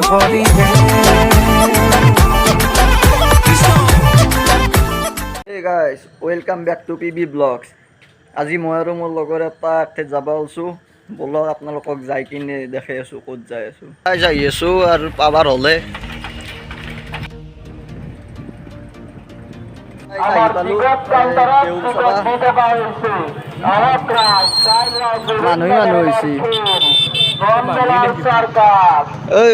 Hey guys, welcome back to PB Vlogs. আজি মই আৰু মোৰ লগৰ এটা ঠাইত যাব ওলাইছোঁ। বলক আপোনালোকক যাই কিনে দেখাই আছোঁ ক'ত যাই আছোঁ। যাই আছোঁ আৰু পাবাৰ হ'লে মানুহ হৈছে ঐ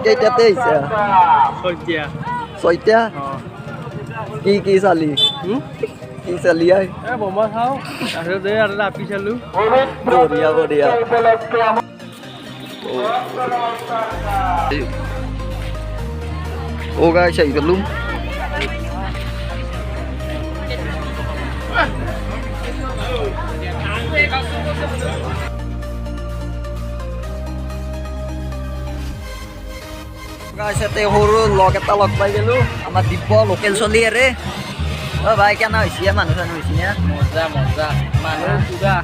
কেইটাতে আহিছা ছয়টা কি চালি কি চালি বোমা খাওঁ তাৰপিছত আৰু ৰাপি চালোঁ বঢ়িয়া বঢ়িয়া ও গাইছ আহি গ'লো গাইছতে সৰু লগ এটা লগ পাই গ'লো আমাৰ দিব্য লোকেল চলি আৰে অ' ভাই কেনে হৈছে মানুহ চানুহ হৈছে নে মজা মজা মানুহ পুৰা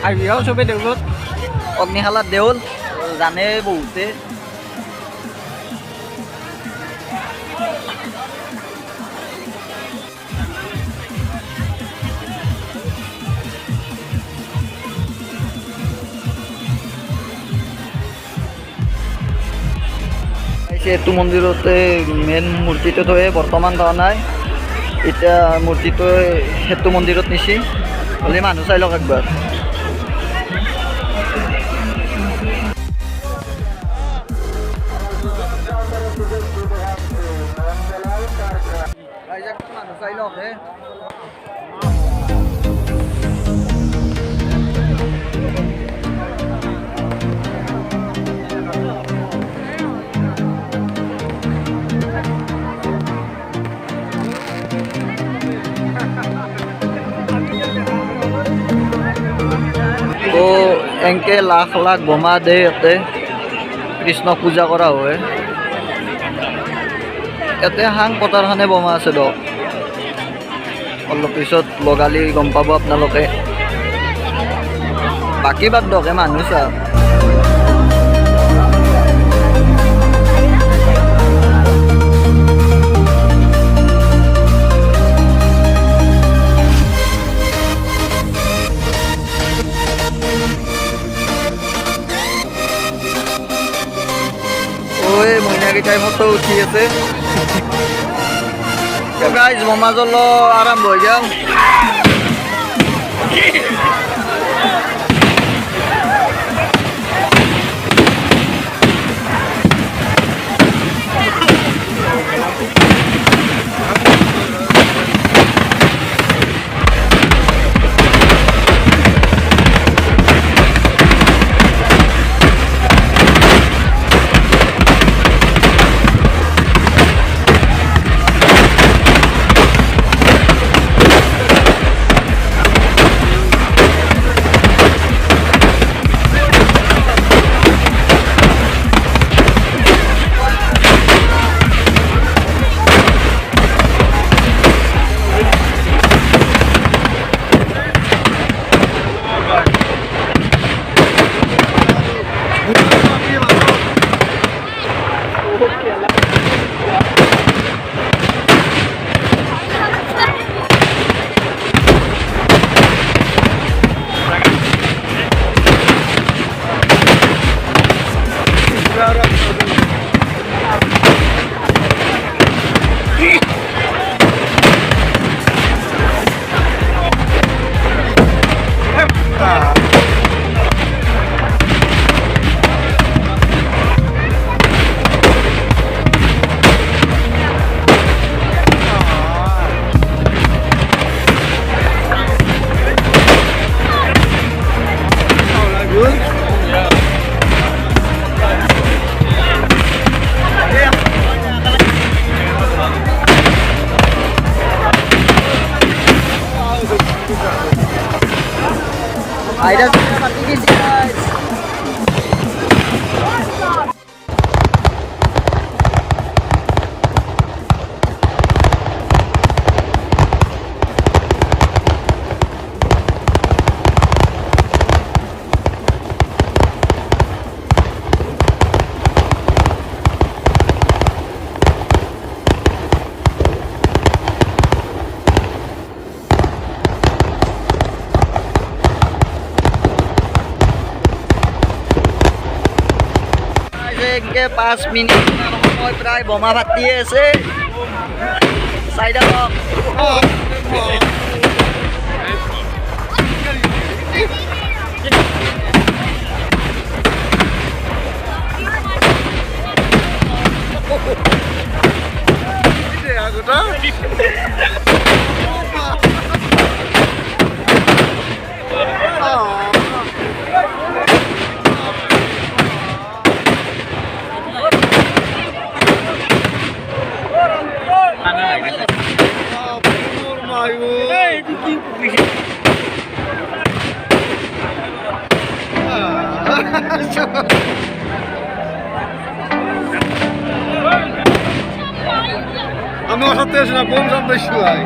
আহিবি আৰু চবেই দেউলত অগ্নিশালাত দেউল জানে বহুতে এইটো মন্দিৰতে মেইন মূৰ্তিটো থৈ বৰ্তমান থোৱা নাই এতিয়া মূৰ্তিটো সেইটো মন্দিৰত নিছি হ'লে মানুহ চাই লওক একবাৰ মানুহ চাই লওক তো এনেকৈ লাখ লাখ বোমা দিয়ে ইয়াতে কৃষ্ণক পূজা কৰা হয় ইয়াতে হাং পতাৰখানে বোমা আছে দিয়ক অলপ পিছত লগালি গম পাব আপোনালোকে বাকী বাদ দিয়ক মানুহ চা মইনাকেইটাই ফটো উঠি আছে গাইজ বোমা জ্বল আৰম্ভ হৈ যাম Aida sudah mati guys. এতিয়ালৈকে 5 মিনিট সময় প্ৰায় বোমা ফাটিয়ে আছে চাইডা লওক আমার সাথে এসে না বোম সামনে শুয়াই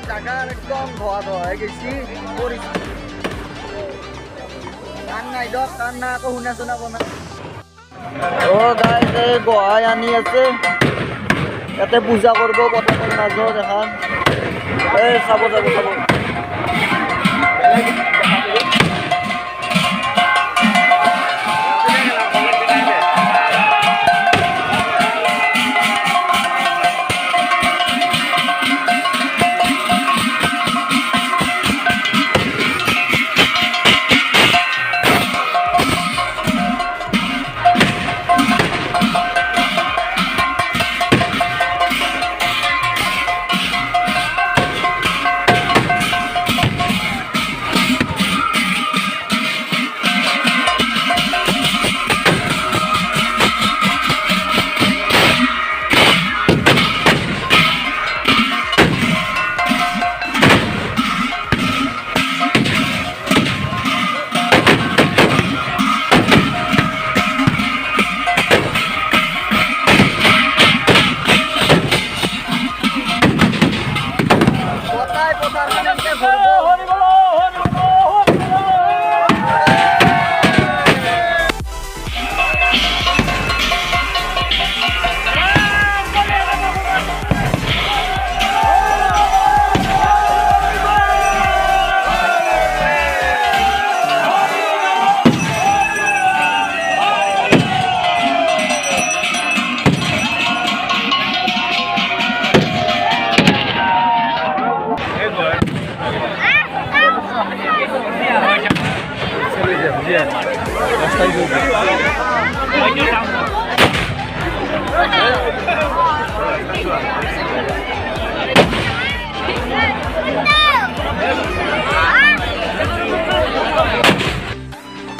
জাগার একদম ধোয়া ধোয়া হয়ে গেছি কান নাই দক কান না আকৌ শুনা শুনাব না ও গাইজ এই গোহাই আনি আছে ইয়াতে পূজা কৰিব পথাৰৰ মাজত এখন এই চাব যাব চাব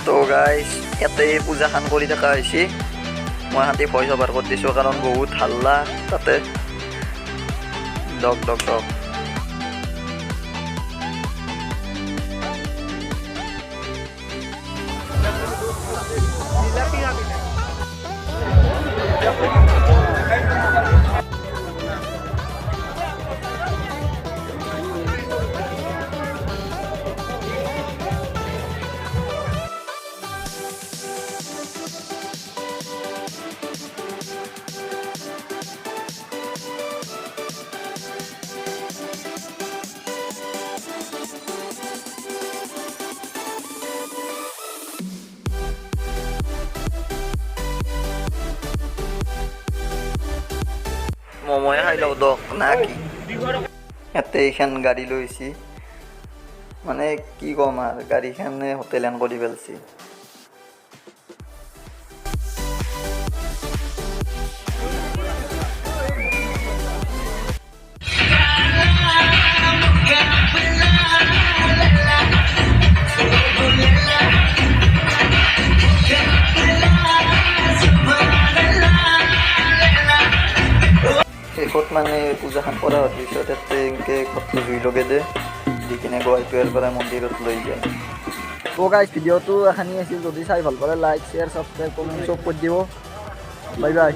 তো গাইজ ইয়াতে পূজাখন কৰি থকা হৈছে মই হাতী ভয় সভাৰ কৰি দিছোঁ কাৰণ বহুত হাল্লা তাতে দক দক দক মময়ে খাই লওঁ দক না কি ইয়াতে এইখন গাড়ী লৈছি মানে কি ক'ম আৰু গাড়ীখনে হোটেল এন কৰি পেলাইছি শেষত মানে পূজাখন কৰা হোৱাৰ পিছত ইয়াতে এনেকৈ ঘৰটো জুই লগাই দিয়ে দি কিনে গোৱাইটোৰ পৰা মন্দিৰত লৈ যায় তো গাইজ ভিডিঅ'টো এখানি আছিল যদি চাই ভাল পালে লাইক শ্বেয়াৰ ছাবস্ক্ৰাইব কমেণ্ট চব কৰি দিব বাই বাই